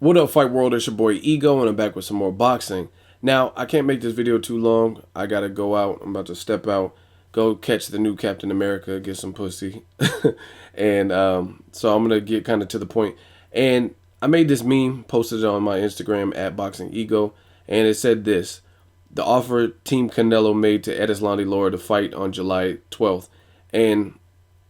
What up, Fight World? It's your boy Ego, and I'm back with some more boxing. Now, I can't make this video too long. I gotta go out. I'm about to step out, go catch the new Captain America, get some pussy. and so I'm gonna get kind of to the point. And I made this meme, posted it on my Instagram at Boxing Ego, and it said this: the offer Team Canelo made to Edeslandi Lara to fight on July 12th. And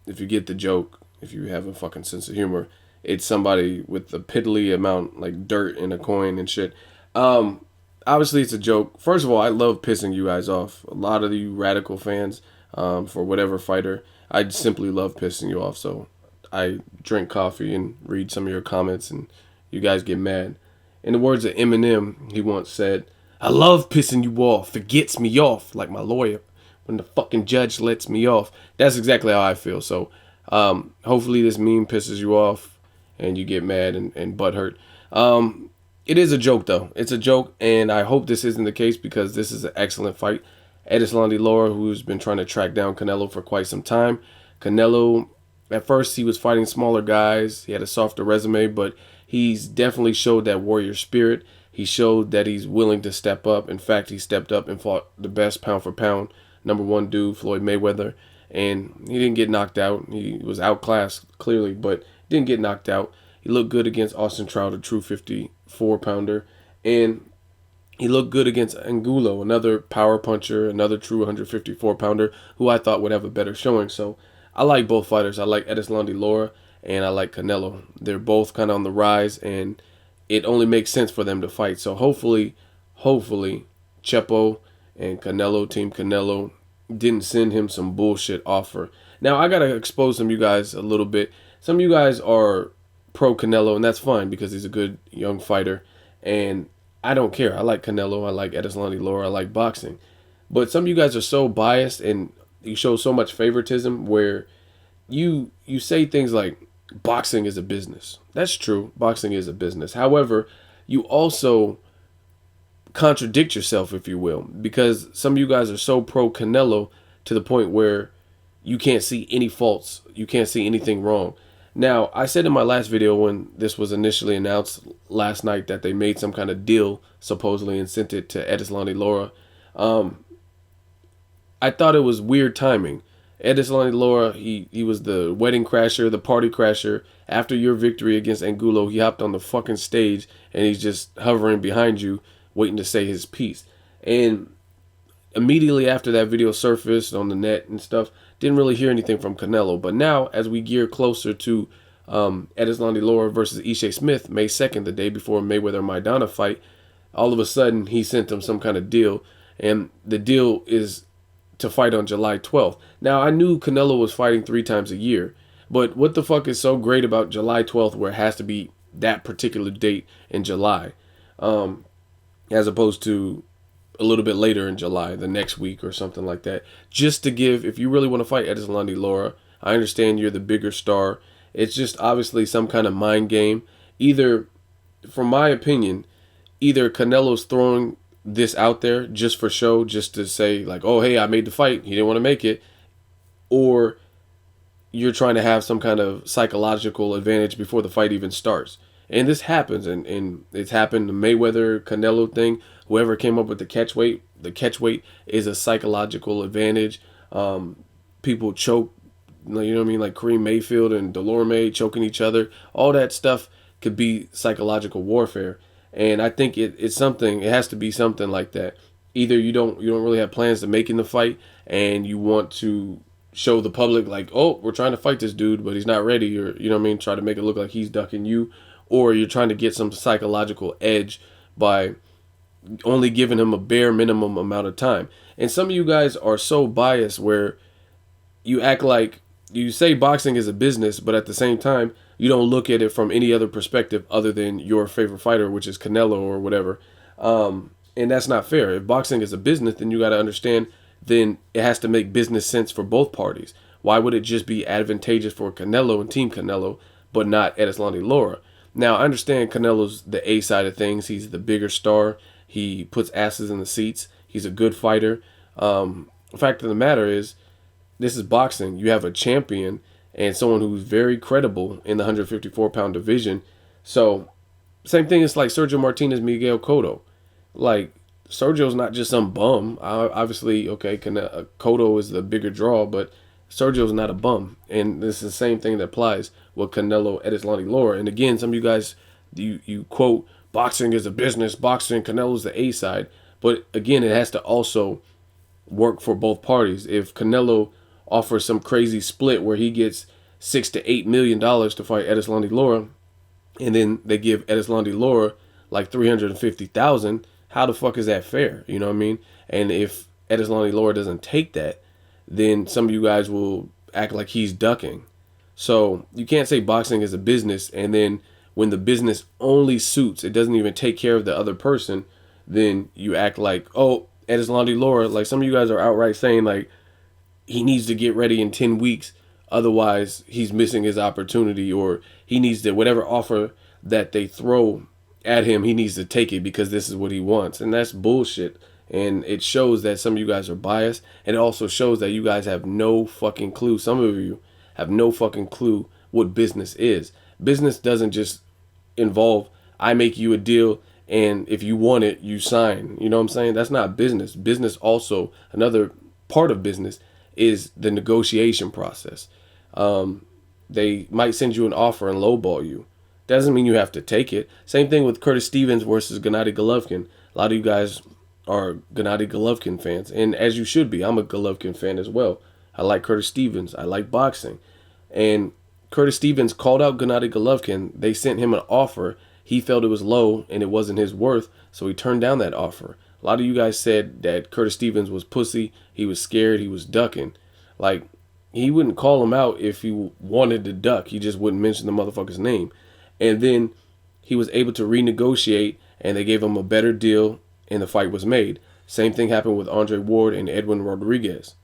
if you get the joke, if you have a fucking sense of humor, it's somebody with a piddly amount, like dirt in a coin and shit. Obviously, it's a joke. First of all, I love pissing you guys off. A lot of you radical fans, for whatever fighter, I simply love pissing you off. So I drink coffee and read some of your comments, and you guys get mad. In the words of Eminem, he once said, "I love pissing you off. It gets me off, like my lawyer when the fucking judge lets me off." That's exactly how I feel. So hopefully this meme pisses you off and you get mad and butthurt. It is a joke, though. It's a joke, and I hope this isn't the case because this is an excellent fight. Edeslandi Lara, who's been trying to track down Canelo for quite some time. Canelo, at first, he was fighting smaller guys. He had a softer resume, but he's definitely showed that warrior spirit. He showed that he's willing to step up. In fact, he stepped up and fought the best pound for pound, #1 dude, Floyd Mayweather, and he didn't get knocked out. He was outclassed, clearly, but didn't get knocked out. He looked good against Austin Trout, a true 54-pounder, and he looked good against Angulo, another power puncher, another true 154-pounder, who I thought would have a better showing. So I like both fighters. I like Edeslandi Lara, and I like Canelo. They're both kind of on the rise, and it only makes sense for them to fight. So hopefully, Chepo and Canelo, Team Canelo, didn't send him some bullshit offer. Now, I got to expose some of you guys a little bit. Some of you guys are pro Canelo, and that's fine because he's a good young fighter, and I don't care. I like Canelo. I like Edeslandi Lara. I like boxing. But some of you guys are so biased, and you show so much favoritism where you say things like boxing is a business. That's true. Boxing is a business. However, you also contradict yourself, if you will, because some of you guys are so pro Canelo to the point where you can't see any faults. You can't see anything wrong. Now, I said in my last video when this was initially announced last night that they made some kind of deal, supposedly, and sent it to Edeslandi Lara. I thought it was weird timing. Edeslandi Lara, he was the wedding crasher, the party crasher. After your victory against Angulo, he hopped on the fucking stage, and he's just hovering behind you, waiting to say his piece. And immediately after that video surfaced on the net and stuff, didn't really hear anything from Canelo. But now, as we gear closer to Edeslandi Lara versus Ishe Smith, May 2nd, the day before Mayweather-Maidana fight, all of a sudden, he sent him some kind of deal. And the deal is to fight on July 12th. Now, I knew Canelo was fighting 3 times a year. But what the fuck is so great about July 12th where it has to be that particular date in July? As opposed to a little bit later in July, the next week or something like that. Just to give, if you really want to fight Edeslandi Lara, I understand you're the bigger star. It's just obviously some kind of mind game. Either, from my opinion, either Canelo's throwing this out there just for show, just to say like, oh, hey, I made the fight. He didn't want to make it. Or you're trying to have some kind of psychological advantage before the fight even starts. And this happens, and it's happened, the Mayweather-Canelo thing. Whoever came up with the catch weight is a psychological advantage. People choke, you know what I mean, like Kareem Mayfield and Delorme choking each other. All that stuff could be psychological warfare. And I think it's something, it has to be something like that. Either you don't really have plans to make in the fight, and you want to show the public like, oh, we're trying to fight this dude, but he's not ready, or, you know what I mean, try to make it look like he's ducking you. Or you're trying to get some psychological edge by only giving him a bare minimum amount of time. And some of you guys are so biased where you act like you say boxing is a business, but at the same time, you don't look at it from any other perspective other than your favorite fighter, which is Canelo or whatever. And that's not fair. If boxing is a business, then you got to understand, then it has to make business sense for both parties. Why would it just be advantageous for Canelo and Team Canelo, but not Edeslandi Lara? Now, I understand Canelo's the A side of things. He's the bigger star. He puts asses in the seats. He's a good fighter. The fact of the matter is, this is boxing. You have a champion and someone who's very credible in the 154-pound division. So Same thing. It's like Sergio Martinez, Miguel Cotto. Like Sergio's not just some bum. Obviously, okay, Cotto is the bigger draw, but Sergio's not a bum. And this is the same thing that applies with Canelo, Edeslani Lara. And again, some of you guys, you quote boxing is a business, boxing Canelo's the A side, but again, it has to also work for both parties. If Canelo offers some crazy split where he gets $6 to $8 million to fight Edeslani Lara, and then they give Edeslani Lara like 350,000, how the fuck is that fair? You know what I mean? And if Edeslani Lara doesn't take that, then some of you guys will act like he's ducking. So you can't say boxing is a business, and then when the business only suits, it doesn't even take care of the other person, then you act like, oh, Edeslani Lara, like some of you guys are outright saying like he needs to get ready in 10 weeks, otherwise he's missing his opportunity, or he needs to, whatever offer that they throw at him, he needs to take it because this is what he wants. And that's bullshit. And it shows that some of you guys are biased. And it also shows that you guys have no fucking clue. Some of you have no fucking clue what business is. Business doesn't just involve, I make you a deal, and if you want it, you sign. You know what I'm saying? That's not business. Business also, another part of business is the negotiation process. They might send you an offer and lowball you. Doesn't mean you have to take it. Same thing with Curtis Stevens versus Gennady Golovkin. A lot of you guys are Gennady Golovkin fans, and as you should be. I'm a Golovkin fan as well. I like Curtis Stevens. I like boxing. And Curtis Stevens called out Gennady Golovkin. They sent him an offer. He felt it was low and it wasn't his worth, so he turned down that offer. A lot of you guys said that Curtis Stevens was pussy. He was scared. He was ducking. Like, he wouldn't call him out if he wanted to duck. He just wouldn't mention the motherfucker's name. And then he was able to renegotiate, and they gave him a better deal, and the fight was made. Same thing happened with Andre Ward and Edwin Rodriguez.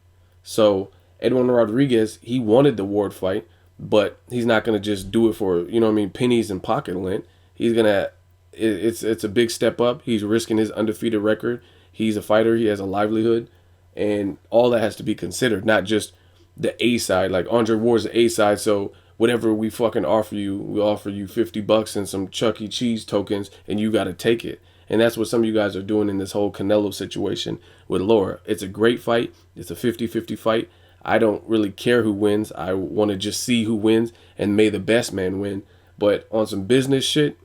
So Edwin Rodriguez, he wanted the Ward fight, but he's not going to just do it for, you know what I mean, pennies and pocket lint. He's going to, it's a big step up. He's risking his undefeated record. He's a fighter. He has a livelihood. And all that has to be considered, not just the A side. Like Andre Ward's the A side, so whatever we fucking offer you, we offer you $50 and some Chuck E. Cheese tokens, and you got to take it. And that's what some of you guys are doing in this whole Canelo situation with Lara. It's a great fight. It's a 50-50 fight. I don't really care who wins. I want to just see who wins, and may the best man win. But on some business shit,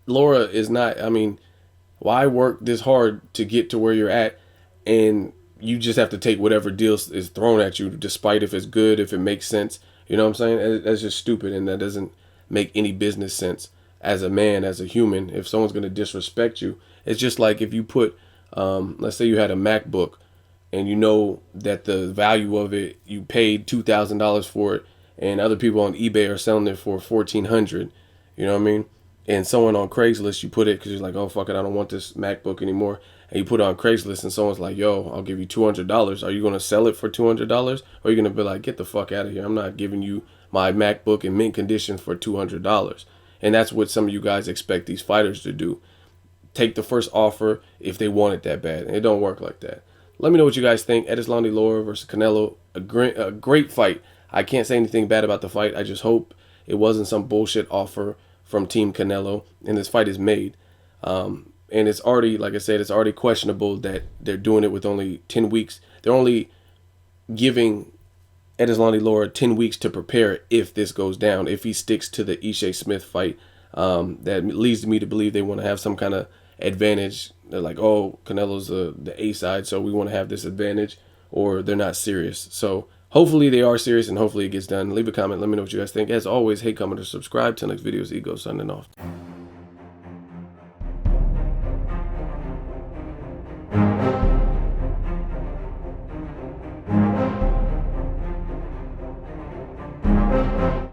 Lara is not, I mean, why work this hard to get to where you're at, and you just have to take whatever deal is thrown at you, despite if it's good, if it makes sense. You know what I'm saying? That's just stupid, and that doesn't make any business sense as a man, as a human. If someone's going to disrespect you, it's just like if you put, let's say you had a MacBook, and you know that the value of it, you paid $2,000 for it, and other people on eBay are selling it for $1,400. You know what I mean? And someone on Craigslist, you put it because you're like, oh, fuck it, I don't want this MacBook anymore. And you put it on Craigslist, and someone's like, yo, I'll give you $200. Are you going to sell it for $200? Or are you going to be like, get the fuck out of here. I'm not giving you my MacBook in mint condition for $200. And that's what some of you guys expect these fighters to do. Take the first offer if they want it that bad. And it don't work like that. Let me know what you guys think. Edeslani Lara versus Canelo, a great fight. I can't say anything bad about the fight. I just hope it wasn't some bullshit offer from Team Canelo, and this fight is made. And it's already, like I said, it's already questionable that they're doing it with only 10 weeks. They're only giving Edeslani Lara 10 weeks to prepare if this goes down, if he sticks to the Ishe Smith fight. That leads me to believe they want to have some kind of advantage. They're like, oh, Canelo's the A side, so we want to have this advantage, or they're not serious. So hopefully they are serious, and hopefully it gets done. Leave a comment. Let me know what you guys think. As always, hate, comment, or subscribe. Till next videos, Ego signing off.